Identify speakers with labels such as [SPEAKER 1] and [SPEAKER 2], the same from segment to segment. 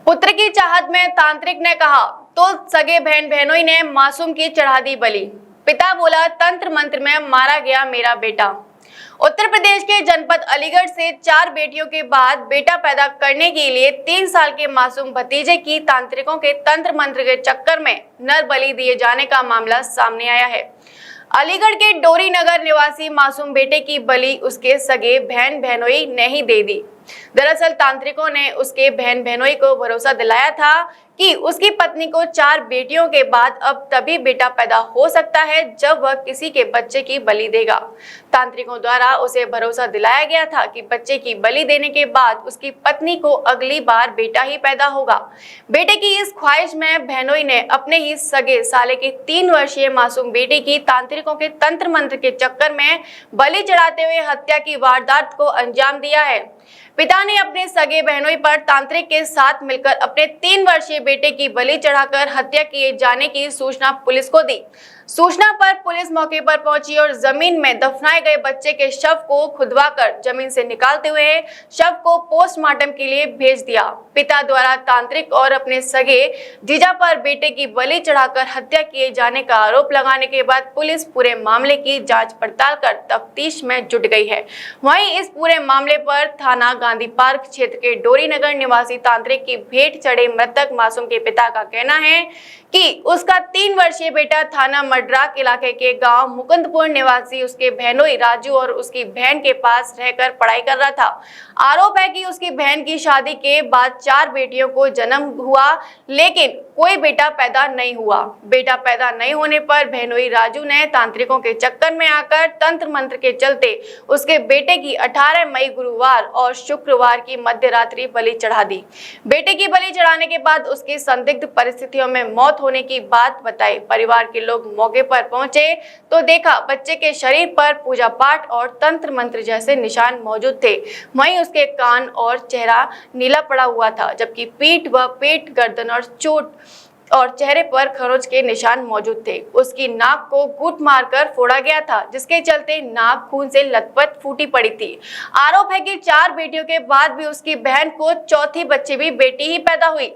[SPEAKER 1] पुत्र की चाहत में तांत्रिक ने कहा तो सगे बहन बहनोई ने मासूम की चढ़ा दी बलि। पिता बोला तंत्र मंत्र में मारा गया मेरा बेटा। उत्तर प्रदेश के जनपद अलीगढ़ से 4 बेटियों के बाद बेटा पैदा करने के लिए 3 साल के मासूम भतीजे की तांत्रिकों के तंत्र मंत्र के चक्कर में नर बलि दिए जाने का मामला सामने आया है। अलीगढ़ के डोरी नगर निवासी मासूम बेटे की बलि उसके सगे बहन बहनोई ने ही दे दी। दरअसल तांत्रिकों ने उसके बहन बहनोई को भरोसा दिलाया था कि उसकी पत्नी को 4 बेटियों के बाद अब तभी बेटा पैदा हो सकता है जब वह किसी के बच्चे की बलि देगा। तांत्रिकों द्वारा उसे भरोसा दिलाया गया था कि बच्चे की बलि देने के बाद उसकी पत्नी को अगली बार बेटा ही पैदा होगा। बेटे की इस ख्वाहिश में बहनोई ने अपने ही सगे साले के 3 वर्षीय मासूम बेटे की तांत्रिकों के तंत्र मंत्र के चक्कर में बलि चढ़ाते हुए हत्या की वारदात को अंजाम दिया है। पिता ने अपने सगे बहनोई पर तांत्रिक के साथ मिलकर अपने 3 वर्षीय बेटे की बलि चढ़ाकर हत्या किए जाने की सूचना पुलिस को दी। सूचना पर पुलिस मौके पर पहुंची और जमीन में दफनाए गए बच्चे के शव को खुदवाकर जमीन से निकालते हुए शव को पोस्टमार्टम के लिए भेज दिया। पिता द्वारा तांत्रिक और अपने सगे जीजा पर बेटे की बलि चढ़ाकर हत्या किए जाने का आरोप लगाने के बाद पुलिस पूरे मामले की जांच पड़ताल कर तफ्तीश में जुट गई है। वहीं इस पूरे मामले पर थाना गांधी पार्क क्षेत्र के डोरी नगर निवासी तांत्रिक की भेंट चढ़े मृतक मासूम के पिता का कहना है कि उसका 3 वर्षीय बेटा थाना मड्राक इलाके के गांव मुकुंदपुर निवासी उसके बहनोई राजू और उसकी बहन के पास रहकर पढ़ाई कर रहा था। आरोप है कि उसकी बहन की शादी के बाद 4 बेटियों को जन्म हुआ लेकिन कोई बेटा पैदा नहीं हुआ। बेटा पैदा नहीं होने पर बहनोई राजू ने तांत्रिकों के चक्कर में आकर तंत्र मंत्र के चलते उसके बेटे की 18 मई गुरुवार और शुक्रवार की मध्य रात्रि बलि चढ़ा दी। बेटे की बलि चढ़ाने के बाद उसकी संदिग्ध परिस्थितियों में मौत होने की बात बताई। परिवार के लोग मौके पर पहुंचे तो देखा बच्चे के शरीर पर पूजा पाठ और तंत्र मंत्र जैसे निशान मौजूद थे। वहीं उसके कान और चेहरा नीला पड़ा हुआ था, जबकि पीठ व पेट, गर्दन और चोट और चेहरे पर खरोच के निशान मौजूद थे। उसकी नाक को घूंट मारकर फोड़ा गया था, जिसके चलते नाक खून से लथपथ फूटी पड़ी थी। आरोप है कि 4 बेटियों के बाद भी उसकी बहन को चौथी बच्ची भी बेटी ही पैदा हुई।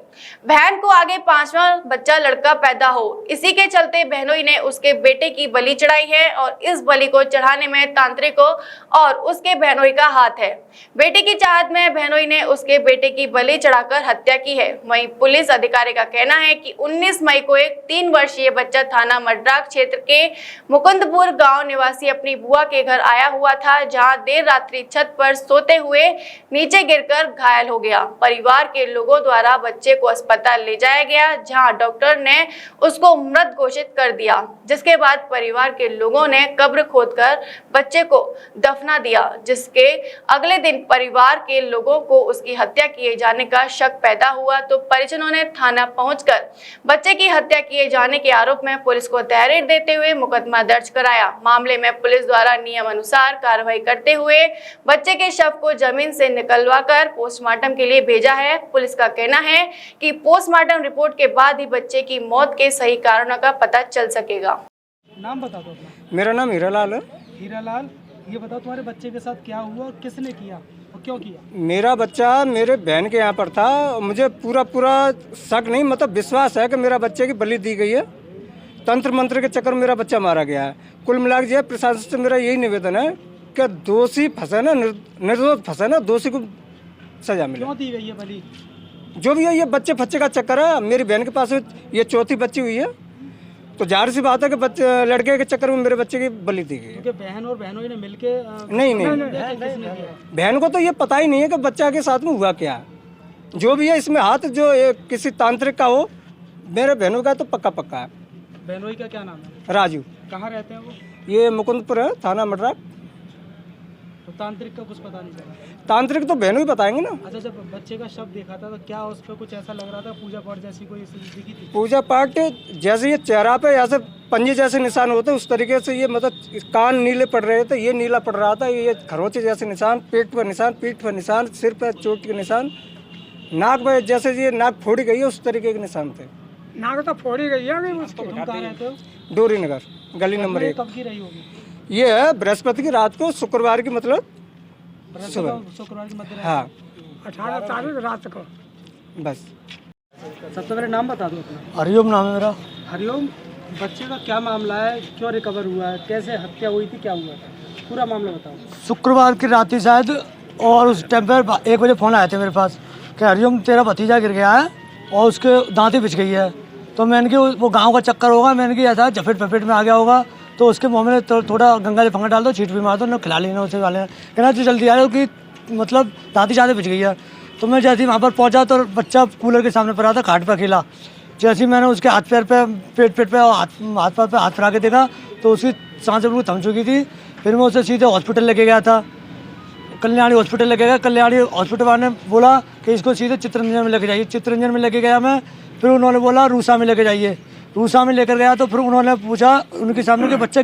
[SPEAKER 1] बहन को आगे 5वां बच्चा लड़का पैदा हो, इसी के चलते बहनोई ने उसके बेटे की बलि चढ़ाई है और इस बलि को चढ़ाने में तांत्रिकों और उसके बहनोई का हाथ है। बेटे की चाहत में बहनोई ने उसके बेटे की बलि चढ़ाकर हत्या की है। वहीं पुलिस अधिकारी का कहना है कि 19 मई को एक 3 वर्षीय बच्चा थाना मड्राक क्षेत्र के मुकुंदपुर गांव निवासी अपनी बुआ के घर आया हुआ था, जहां देर रात्रि छत पर सोते हुए नीचे गिरकर घायल हो गया। परिवार के लोगों द्वारा बच्चे को अस्पताल ले जाया गया, जहां डॉक्टर ने उसको मृत घोषित कर दिया, जिसके बाद परिवार के लोगों ने कब्र खोदकर बच्चे को दफना दिया। जिसके अगले दिन परिवार के लोगों को उसकी हत्या किए जाने का शक पैदा हुआ तो परिजनों ने थाना पहुंचकर बच्चे की हत्या किए जाने के आरोप में पुलिस को तहरीर देते हुए मुकदमा दर्ज कराया। मामले में पुलिस द्वारा नियम अनुसार कार्रवाई करते हुए बच्चे के शव को जमीन से निकलवाकर पोस्टमार्टम के लिए भेजा है। पुलिस का कहना है कि पोस्टमार्टम रिपोर्ट के बाद ही बच्चे की मौत के सही कारणों का पता चल सकेगा।
[SPEAKER 2] नाम बता दो अपना।
[SPEAKER 3] मेरा नाम हीरालाल है।
[SPEAKER 2] हीरालाल, ये बताओ तुम्हारे बच्चे के साथ क्या हुआ और किसने किया और क्यों किया?
[SPEAKER 3] मेरा बच्चा मेरे बहन के यहाँ पर था। मुझे पूरा शक नहीं, मतलब विश्वास है कि मेरा बच्चे की बलि दी गई है। तंत्र मंत्र के चक्कर में मेरा बच्चा मारा गया है। कुल मिलाकर जो है प्रशासन से मेरा यही निवेदन है कि दोषी फंसे ना, निर्दोष फंसे ना, दोषी को सजा मिले।
[SPEAKER 2] क्यों दी गई है बलि?
[SPEAKER 3] जो भी है ये बच्चे फच्चे का चक्कर है। मेरी बहन के पास ये चौथी बच्ची हुई है, तो जाहिर सी बात है कि बच्चे लड़के के चक्कर में मेरे बच्चे की बलि दी गई है।
[SPEAKER 2] क्योंकि बहन और बहनों ने मिलके
[SPEAKER 3] नहीं बहन को तो ये पता ही नहीं है कि बच्चा के साथ में हुआ क्या। जो भी है इसमें हाथ जो किसी तांत्रिक का हो, मेरे बहनों का तो पक्का है।
[SPEAKER 2] बहनोई का क्या नाम है?
[SPEAKER 3] राजू।
[SPEAKER 2] कहाँ रहते हैं वो?
[SPEAKER 3] ये मुकुंदपुर है, थाना मड्राक।
[SPEAKER 2] तो तांत्रिक का कुछ पता नहीं चला?
[SPEAKER 3] तांत्रिक तो बहनों ही बताएंगे ना।
[SPEAKER 2] अच्छा, जब बच्चे का शव देखा था तो क्या उस पर कुछ ऐसा लग रहा था, पूजा पाठ जैसी कोई दिखी थी?
[SPEAKER 3] पूजा पाठ जैसे ये चेहरा पे ऐसे पंजे जैसे निशान होते उस तरीके से ये, मतलब कान नीले पड़ रहे थे, ये नीला पड़ रहा था, ये खरोचे जैसे निशान, पेट पर निशान, पीठ पर निशान, सिर पर चोट के निशान, नाक में जैसे ये नाक फोड़ी गई है उस तरीके के निशान थे।
[SPEAKER 2] नाक तो फोड़ी गई है। तुम कहाँ रहते हो?
[SPEAKER 3] डोरी नगर, गली नंबर 1।
[SPEAKER 2] कब की रही होगी?
[SPEAKER 3] ये है बृहस्पति की रात को, शुक्रवार की मतलब सुबह।
[SPEAKER 2] शुक्रवार की मध्य रात।
[SPEAKER 3] हाँ,
[SPEAKER 2] 18 तारीख रात को।
[SPEAKER 3] बस।
[SPEAKER 2] सबसे पहले नाम बता दो अपना।
[SPEAKER 4] हरिओम नाम है मेरा।
[SPEAKER 2] हरिओम, बच्चे का क्या मामला है, क्यों रिकवर हुआ है, कैसे हत्या हुई थी, क्या हुआ था, पूरा मामला बताओ।
[SPEAKER 4] शुक्रवार की रात थी शायद, और उस टाइम पर 1 बजे फ़ोन आए थे मेरे पास कि हरिओम तेरा भतीजा गिर गया है और उसके दांतें बिछ गई है। तो मैंने कि वो गांव का चक्कर होगा, मैंने कि ऐसा झपेट पपेट में आ गया होगा, तो उसके मुँह में थोड़ा गंगा फंगा डाल दो, छीट भी मार दो, ना खिला लेना उसे, खा लेना, कहना तो जल्दी आ जाओ कि मतलब दांती ज़्यादा बिछ गई है। तो मैं जैसे ही वहाँ पर पहुँचा तो बच्चा कूलर के सामने पड़ा था, खाट पर अकेला। जैसे ही मैंने उसके हाथ पैर पे, पेट पे और हाथ पैर पे हाथ फिरा के देखा तो उसकी सांसें बिल्कुल थम चुकी थी। फिर मैं उसे सीधे हॉस्पिटल लेके गया था, कल्याणी हॉस्पिटल लेके गया। कल्याणी हॉस्पिटल वाले ने बोला कि इसको सीधे चित्तरंजन में लेके जाइए। चित्तरंजन में लेके गया मैं, फिर उन्होंने बोला रूसा में लेके जाइए। रूसा में लेकर गया तो फिर उन्होंने पूछा उनके सामने कि बच्चा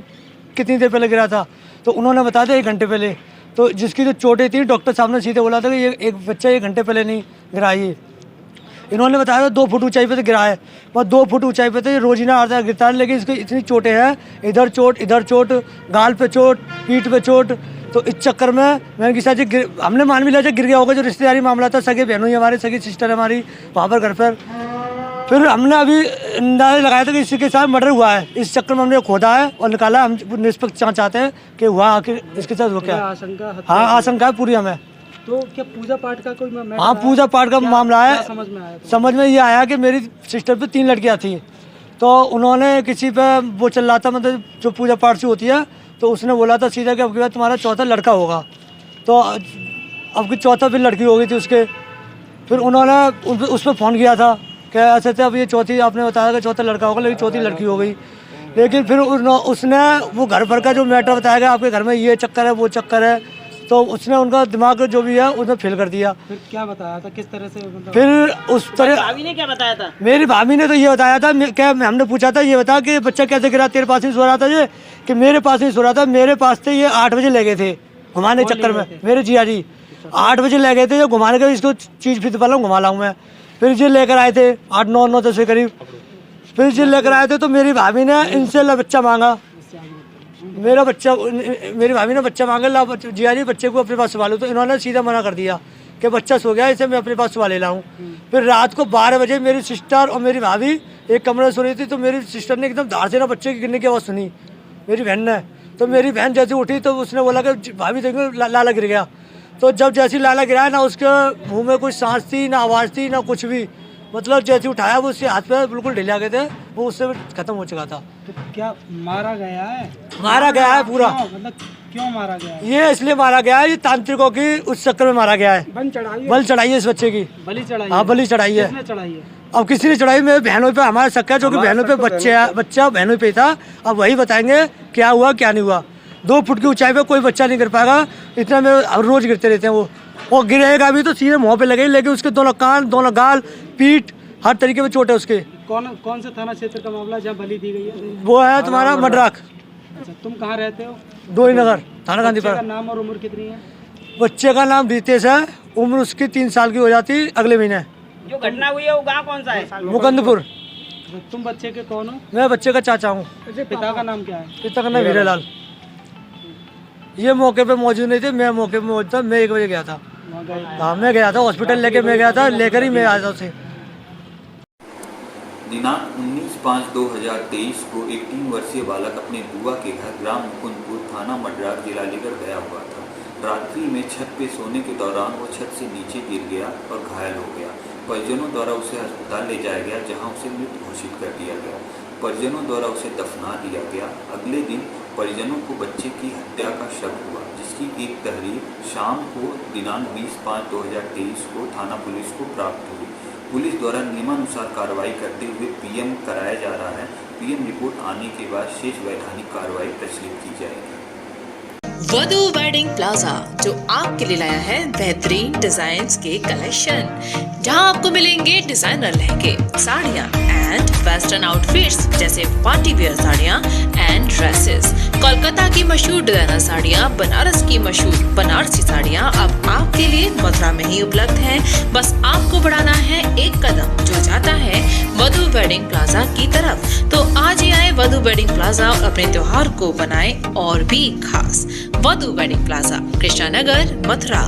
[SPEAKER 4] कितनी देर पहले गिरा था, तो उन्होंने बताया था 1 घंटे पहले। तो जिसकी जो चोटें थी, डॉक्टर साहब ने सीधे बोला था कि ये एक बच्चा 1 घंटे पहले नहीं गिरा। ये इन्होंने बताया था 2 फुट ऊंचाई पे तो गिरा है, और 2 फुट ऊंचाई पे तो ये रोजीना आता है गिरता है, लेकिन इसकी इतनी चोटें हैं, इधर चोट, गाल पे चोट, पीठ पे चोट। तो इस चक्कर में मैंने किसी से हमने मान भी लिया गिर गया होगा, जो रिश्तेदारी मामला था, सगे बहनों ही हमारे, सगी सिस्टर हमारी वहाँ पर घर पर। फिर हमने अभी अंदाजा लगाया था कि इसी के साथ मर्डर हुआ है। इस चक्कर में हमने खोदा है और निकाला। हम निष्पक्ष जांच चाहते हैं कि हुआ आखिर इसके साथ हो क्या।
[SPEAKER 2] आशंका,
[SPEAKER 4] हाँ, आशंका है पूरी हमें।
[SPEAKER 2] तो क्या पूजा पाठ का कोई मैटर?
[SPEAKER 4] हाँ, पूजा पाठ का मामला है।
[SPEAKER 2] समझ में आया?
[SPEAKER 4] समझ में ये आया कि मेरी सिस्टर पे 3 लड़कियां थी, तो उन्होंने किसी पे वो चल रहा था, मतलब जो पूजा पाठ से होती है, तो उसने बोला था सीधा कि अब की बार तुम्हारा 4था लड़का होगा। तो अब की 4था फिर लड़की हो गई थी उसके। फिर उन्होंने उस पर फ़ोन किया था कि ऐसे थे, अब ये 4थी आपने बताया कि 4था लड़का होगा, लेकिन 4थी लड़की हो गई। लेकिन फिर उसने वो घर भर का जो मैटर बताया गया, आपके घर में ये चक्कर है, वो चक्कर है, तो उसने उनका दिमाग जो भी है उसने फेल कर दिया।
[SPEAKER 2] फिर क्या बताया था, किस तरह से मतलब?
[SPEAKER 4] फिर उस तरह
[SPEAKER 5] भाभी ने क्या बताया था?
[SPEAKER 4] मेरी भाभी ने तो ये बताया था, क्या हमने पूछा था, ये बता कि बच्चा कैसे गिरा, तेरे पास ही सो रहा था ये, कि मेरे पास ही सो रहा था। मेरे पास से ये 8 बजे ले गए थे घुमाने चक्कर में, मेरे जिया जी 8 बजे ले गए थे, जो घुमाने के, इसको चीज़ फिर वाला घुमा लाऊँ मैं। फिर ये लेकर आए थे 8, 9, 9, 10 के करीब। फिर ये लेकर आए थे तो मेरी भाभी ने इनसे बच्चा मांगा, मेरी भाभी ने बच्चा मांगा, ला जिया जी बच्चे को अपने पास संभालो। तो इन्होंने सीधा मना कर दिया कि बच्चा सो गया, इसे मैं अपने पास संभाल ले लाऊँ। फिर रात को 12 बजे मेरी सिस्टर और मेरी भाभी एक कमरे में सो रही थी, तो मेरी सिस्टर ने एकदम धार से ना बच्चे की गिरने की आवाज़ सुनी, मेरी बहन ने। तो मेरी बहन जैसे उठी तो उसने बोला कि भाभी देखो लाला गिर गया। तो जब जैसे लाला गिरा, ना उसके मुँह में कुछ सांस थी, ना आवाज़ थी, ना कुछ भी, मतलब जैसे उठाया वो उसके हाथ पे बिल्कुल ढिला गए थे, वो उससे खत्म हो चुका था।
[SPEAKER 2] तो क्या मारा गया है?
[SPEAKER 4] मारा गया है पूरा।
[SPEAKER 2] मतलब क्यों मारा गया है?
[SPEAKER 4] ये इसलिए मारा गया है, ये तांत्रिकों की उस चक्कर में मारा गया है। बल चढ़ाई है इस बच्चे की।
[SPEAKER 2] बलि चढ़ाई?
[SPEAKER 4] हाँ, बलि चढ़ाई है।
[SPEAKER 2] किसने चढ़ाई है?
[SPEAKER 4] अब किसी ने चढ़ाई, मेरे बहनों पे, हमारा शक है, जो कि बहनों पे बच्चा बहनों पे था। अब वही बताएंगे क्या हुआ क्या नहीं हुआ। 2 फुट की ऊंचाई पे कोई बच्चा नहीं गिर पाएगा, इतना में रोज गिरते रहते हैं वो। और गिरेगा भी तो सीधे मुँह पे लगे, लेकिन उसके दोनों कान, दोनों गाल, पीठ, हर तरीके में चोट है उसके।
[SPEAKER 2] कौन से थाना क्षेत्र का मामला जहाँ बलि दी गई है?
[SPEAKER 4] वो है तुम्हारा मड्राक।
[SPEAKER 2] अच्छा, तुम कहाँ रहते हो?
[SPEAKER 4] डोई नगर, थाना गांधी
[SPEAKER 2] बच्चे
[SPEAKER 4] पर।
[SPEAKER 2] का नाम और उम्र कितनी है?
[SPEAKER 4] बच्चे का नाम रितेश है, उम्र उसकी 3 साल की हो जाती अगले महीने।
[SPEAKER 5] जो घटना हुई है वो गाँव कौन सा है?
[SPEAKER 4] मुकंदपुर।
[SPEAKER 2] तुम बच्चे के कौन हो?
[SPEAKER 4] मैं बच्चे का चाचा हूँ।
[SPEAKER 2] पिता का नाम क्या है?
[SPEAKER 4] पिता का नाम हीरेलाल। ये मौके पे मौजूद नहीं थे, मैं मौके पे मौजूद था। मैं 1 बजे गया था। हाँ, मैं गया था हॉस्पिटल, लेके मैं गया था, लेकर ही मैं आया था उसे।
[SPEAKER 6] दिनांक 19/5/2023 को एक 3 वर्षीय बालक अपने बुआ के घर ग्राम मुकुंदपुर, थाना मड्राक, जिला अलीगढ़ गया हुआ था। रात्रि में छत पे सोने के दौरान वो छत से नीचे गिर गया और घायल हो गया। परिजनों द्वारा उसे अस्पताल ले जाया गया, जहां उसे मृत घोषित कर दिया गया। परिजनों द्वारा उसे दफना दिया गया। अगले दिन परिजनों को बच्चे की हत्या का शक हुआ, जिसकी एक तहरीर शाम को दिनांक 20/5/2023 को थाना पुलिस को प्राप्त हुई। पुलिस द्वारा नियमानुसार कार्रवाई करते हुए पीएम कराया जा रहा है। पीएम रिपोर्ट आने के बाद शेष वैधानिक कार्रवाई प्रचलित की जाएगी।
[SPEAKER 7] वधू वेडिंग प्लाजा जो आपके लिए लाया है बेहतरीन डिजाइन्स के कलेक्शन, जहां आपको मिलेंगे डिजाइनर लहंगे, साड़ियां एंड वेस्टर्न आउटफिट्स जैसे पार्टी वेयर साड़ियां एंड ड्रेसेस, कोलकाता की मशहूर डिजाइनर साड़ियां, बनारस की मशहूर बनारसी साड़ियां अब आपके लिए मथुरा में ही उपलब्ध हैं। बस आपको बढ़ाना है एक कदम, जो जाता है वधू वेडिंग प्लाजा की तरफ। तो आज ही आए वधू वेडिंग प्लाजा और अपने त्योहार को बनाएं और भी खास। वधू वेडिंग प्लाजा, कृष्णा नगर, मथुरा।